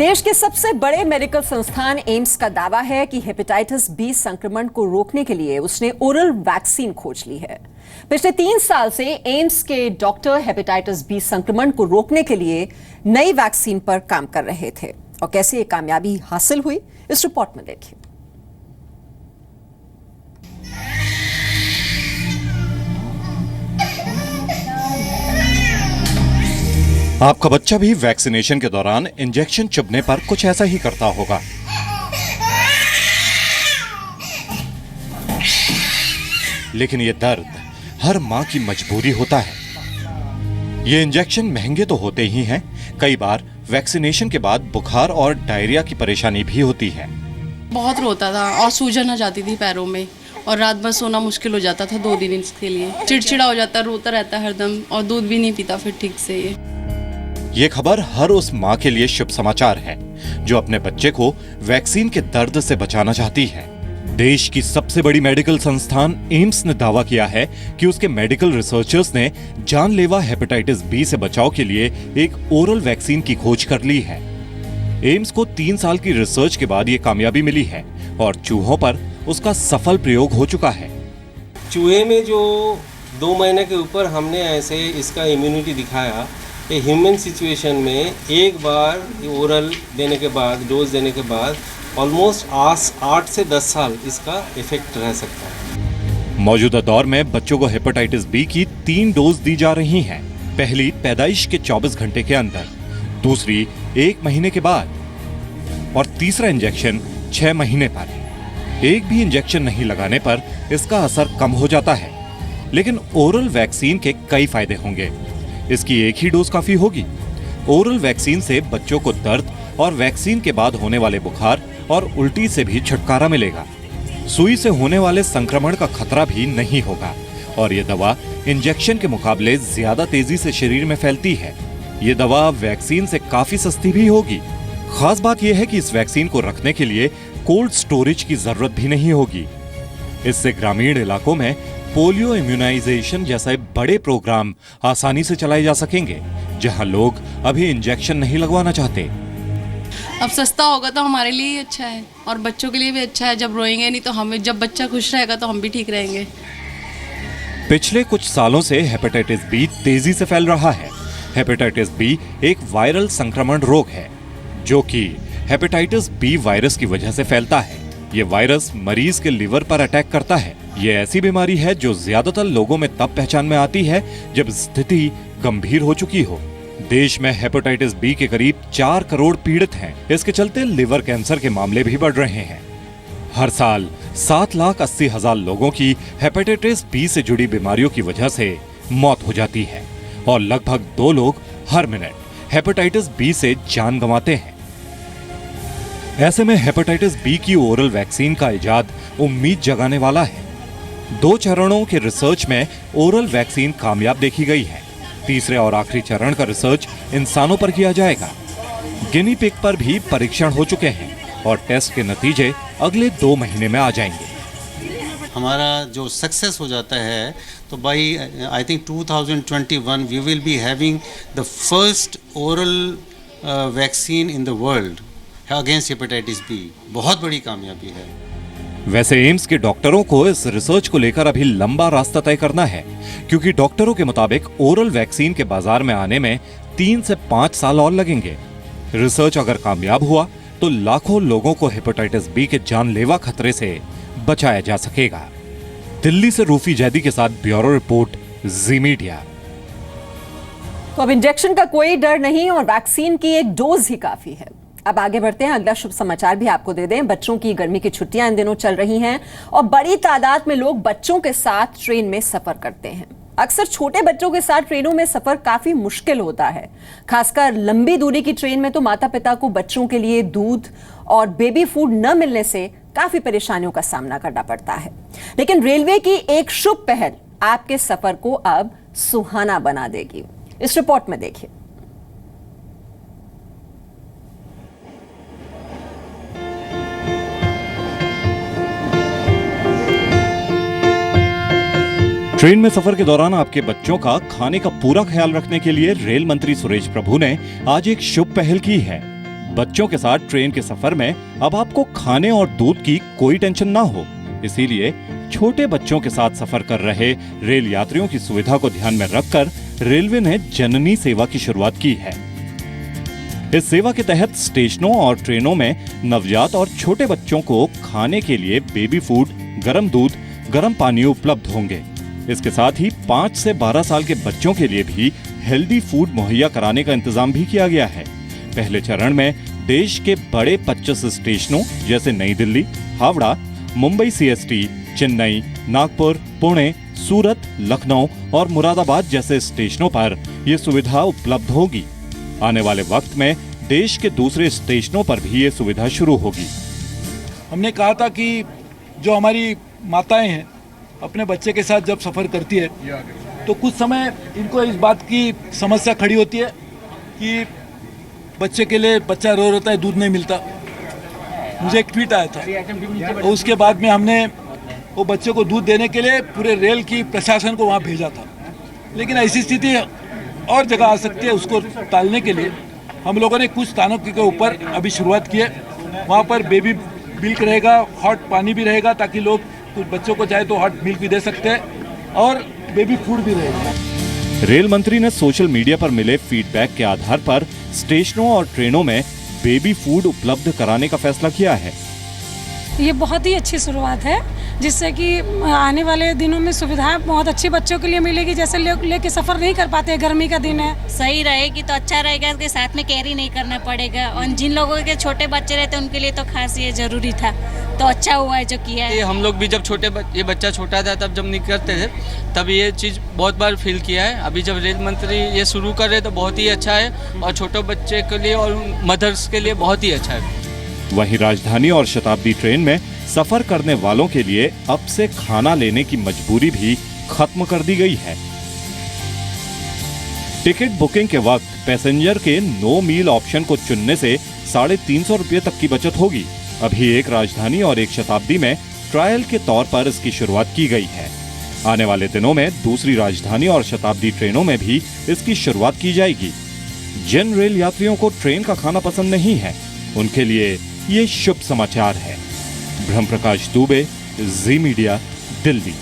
देश के सबसे बड़े मेडिकल संस्थान एम्स का दावा है कि हेपेटाइटिस बी संक्रमण को रोकने के लिए उसने ओरल वैक्सीन खोज ली है। पिछले 3 साल से एम्स के डॉक्टर हेपेटाइटिस बी संक्रमण को रोकने के लिए नई वैक्सीन पर काम कर रहे थे और कैसे ये कामयाबी हासिल हुई, इस रिपोर्ट में देखिए। आपका बच्चा भी वैक्सीनेशन के दौरान इंजेक्शन चुभने पर कुछ ऐसा ही करता होगा। लेकिन ये दर्द हर मां की मजबूरी होता है। ये इंजेक्शन महंगे तो होते ही हैं, कई बार वैक्सीनेशन के बाद बुखार और डायरिया की परेशानी भी होती है। बहुत रोता था और सूजन आ जाती थी पैरों में और रात भर सोना मुश्किल हो जाता था 2 दिन इसके लिए। चिड़चिड़ा हो जाता, रोता रहता हरदम और दूध भी नहीं पीता फिर ठीक से। ये खबर हर उस मां के लिए शुभ समाचार है जो अपने बच्चे को वैक्सीन के दर्द से बचाना चाहती है। देश की सबसे बड़ी मेडिकल संस्थान एम्स ने दावा किया है कि उसके मेडिकल रिसर्चर्स ने जानलेवा हेपेटाइटिस बी से बचाव के लिए एक ओरल वैक्सीन की खोज कर ली है। एम्स को 3 साल की रिसर्च के बाद ये कामयाबी मिली है और चूहों पर उसका सफल प्रयोग हो चुका है। चूहे में जो 2 महीने के ऊपर हमने ऐसे इसका इम्यूनिटी दिखाया, ह्यूमन सिचुएशन में एक बार ओरल देने के बाद, डोज देने के बाद ऑलमोस्ट 8 से 10 साल इसका इफेक्ट रह सकता है। मौजूदा दौर में बच्चों को हेपेटाइटिस बी की 3 डोज दी जा रही हैं। पहली पैदाइश के 24 घंटे के अंदर, दूसरी 1 महीने के बाद और तीसरा इंजेक्शन 6 महीने पर। एक भी इंजेक्शन नहीं लगाने पर इसका असर कम हो जाता है, लेकिन ओरल वैक्सीन के कई फायदे होंगे। इसकी एक ही डोज काफी होगी। ओरल वैक्सीन से बच्चों को दर्द और वैक्सीन के बाद होने वाले बुखार और उल्टी से भी छुटकारा मिलेगा। सुई से होने वाले संक्रमण का खतरा भी नहीं होगा और ये दवा इंजेक्शन के मुकाबले ज्यादा तेजी से शरीर में फैलती है। ये दवा वैक्सीन से काफी सस्ती भी होगी। खास बात यह है कि इस वैक्सीन को रखने के लिए कोल्ड स्टोरेज की जरूरत भी नहीं होगी। इससे ग्रामीण इलाकों में पोलियो इम्यूनाइजेशन जैसे बड़े प्रोग्राम आसानी से चलाए जा सकेंगे, जहां लोग अभी इंजेक्शन नहीं लगवाना चाहते। अब सस्ता होगा तो हमारे लिए ही अच्छा है और बच्चों के लिए भी अच्छा है। जब रोएंगे नहीं तो हमें, जब बच्चा खुश रहेगा तो हम भी ठीक रहेंगे। पिछले कुछ सालों से हेपेटाइटिस बी तेजी से फैल रहा है। हेपेटाइटिस बी एक वायरल संक्रमण रोग है जो कि हेपेटाइटिस बी वायरस की वजह से फैलता है। ये वायरस मरीज के लिवर पर अटैक करता है। ये ऐसी बीमारी है जो ज्यादातर लोगों में तब पहचान में आती है जब स्थिति गंभीर हो चुकी हो। देश में हेपेटाइटिस बी के करीब 4 करोड़ पीड़ित हैं। इसके चलते लिवर कैंसर के मामले भी बढ़ रहे हैं। हर साल 7,80,000 लोगों की हेपेटाइटिस बी से जुड़ी बीमारियों की वजह से मौत हो जाती है और लगभग 2 लोग हर मिनट हेपेटाइटिस बी से जान गंवाते हैं। ऐसे में हेपेटाइटिस बी की ओरल वैक्सीन का इजाद उम्मीद जगाने वाला है। 2 चरणों के रिसर्च में ओरल वैक्सीन कामयाब देखी गई है। तीसरे और आखिरी चरण का रिसर्च इंसानों पर किया जाएगा। गिनी पिग पर भी परीक्षण हो चुके हैं और टेस्ट के नतीजे अगले 2 महीने में आ जाएंगे। हमारा जो सक्सेस हो जाता है तो by I think 2021 we will be having the first oral vaccine in the world against hepatitis B. बहुत बड़ी कामयाबी है। वैसे एम्स के डॉक्टरों को इस रिसर्च को लेकर अभी लंबा रास्ता तय करना है, क्योंकि डॉक्टरों के मुताबिक ओरल वैक्सीन के बाजार में आने में 3 से 5 साल और लगेंगे। रिसर्च अगर कामयाब हुआ तो लाखों लोगों को हेपेटाइटिस बी के जानलेवा खतरे से बचाया जा सकेगा। दिल्ली से रूफी जैदी के साथ ब्यूरो रिपोर्ट, जी मीडिया। तो अब इंजेक्शन का कोई डर नहीं और वैक्सीन की एक डोज ही काफी है। अब आगे बढ़ते हैं, अगला शुभ समाचार भी आपको दे दें। बच्चों की गर्मी की छुट्टियां इन दिनों चल रही हैं और बड़ी तादाद में लोग बच्चों के साथ ट्रेन में सफर करते हैं। अक्सर छोटे बच्चों के साथ ट्रेनों में सफर काफी मुश्किल होता है। खासकर लंबी दूरी की ट्रेन में तो माता पिता को बच्चों के लिए दूध और बेबी फूड न मिलने से काफी परेशानियों का सामना करना पड़ता है। लेकिन रेलवे की एक शुभ पहल आपके सफर को अब सुहाना बना देगी। इस रिपोर्ट में देखिए। ट्रेन में सफर के दौरान आपके बच्चों का खाने का पूरा ख्याल रखने के लिए रेल मंत्री सुरेश प्रभु ने आज एक शुभ पहल की है। बच्चों के साथ ट्रेन के सफर में अब आपको खाने और दूध की कोई टेंशन ना हो। इसीलिए छोटे बच्चों के साथ सफर कर रहे रेल यात्रियों की सुविधा को ध्यान में रखकर रेलवे ने जननी सेवा की शुरुआत की है। इस सेवा के तहत स्टेशनों और ट्रेनों में नवजात और छोटे बच्चों को खाने के लिए बेबी फूड, गर्म दूध, गर्म पानी उपलब्ध होंगे। इसके साथ ही 5 से 12 साल के बच्चों के लिए भी हेल्दी फूड मुहैया कराने का इंतजाम भी किया गया है। पहले चरण में देश के बड़े 25 स्टेशनों जैसे नई दिल्ली, हावड़ा, मुंबई सीएसटी, चेन्नई, नागपुर, पुणे, सूरत, लखनऊ और मुरादाबाद जैसे स्टेशनों पर यह सुविधा उपलब्ध होगी। आने वाले वक्त में देश के दूसरे स्टेशनों पर भी ये सुविधा शुरू होगी। हमने कहा था कि जो हमारी माताएं हैं अपने बच्चे के साथ जब सफ़र करती है तो कुछ समय इनको इस बात की समस्या खड़ी होती है कि बच्चे के लिए बच्चा रो रोता है, दूध नहीं मिलता। मुझे एक ट्वीट आया था और उसके बाद में हमने वो बच्चे को दूध देने के लिए पूरे रेल की प्रशासन को वहाँ भेजा था। लेकिन ऐसी स्थिति और जगह आ सकती है, उसको टालने के लिए हम लोगों ने कुछ स्थानों के ऊपर अभी शुरुआत की है। वहाँ पर बेबी मिल्क रहेगा, हॉट पानी भी रहेगा ताकि लोग कुछ बच्चों को चाहे तो हॉट मिल्क भी दे सकते हैं और बेबी फूड भी रहेगा। रेल मंत्री ने सोशल मीडिया पर मिले फीडबैक के आधार पर स्टेशनों और ट्रेनों में बेबी फूड उपलब्ध कराने का फैसला किया है। ये बहुत ही अच्छी शुरुआत है जिससे कि आने वाले दिनों में सुविधा बहुत अच्छी बच्चों के लिए मिलेगी। जैसे लेके सफ़र नहीं कर पाते, गर्मी का दिन है। सही रहेगी तो अच्छा रहेगा, इसके साथ में कैरी नहीं करना पड़ेगा। और जिन लोगों के छोटे बच्चे रहते हैं उनके लिए तो खास ये जरूरी था, तो अच्छा हुआ है जो किया है। हम लोग भी जब ये बच्चा छोटा था तब जब निकलते थे तब ये चीज़ बहुत बार फील किया है। अभी जब रेल मंत्री ये शुरू कर रहे तो बहुत ही अच्छा है और छोटे बच्चे के लिए और मदर्स के लिए बहुत ही अच्छा है। वहीं राजधानी और शताब्दी ट्रेन में सफर करने वालों के लिए अब से खाना लेने की मजबूरी भी खत्म कर दी गई है। टिकट बुकिंग के वक्त पैसेंजर के नो मील ऑप्शन को चुनने से 350 रुपये तक की बचत होगी। अभी एक राजधानी और एक शताब्दी में ट्रायल के तौर पर इसकी शुरुआत की गई है। आने वाले दिनों में दूसरी राजधानी और शताब्दी ट्रेनों में भी इसकी शुरुआत की जाएगी। जिन रेल यात्रियों को ट्रेन का खाना पसंद नहीं है उनके लिए ये शुभ समाचार है। ब्रह्म प्रकाश दुबे, जी मीडिया, दिल्ली।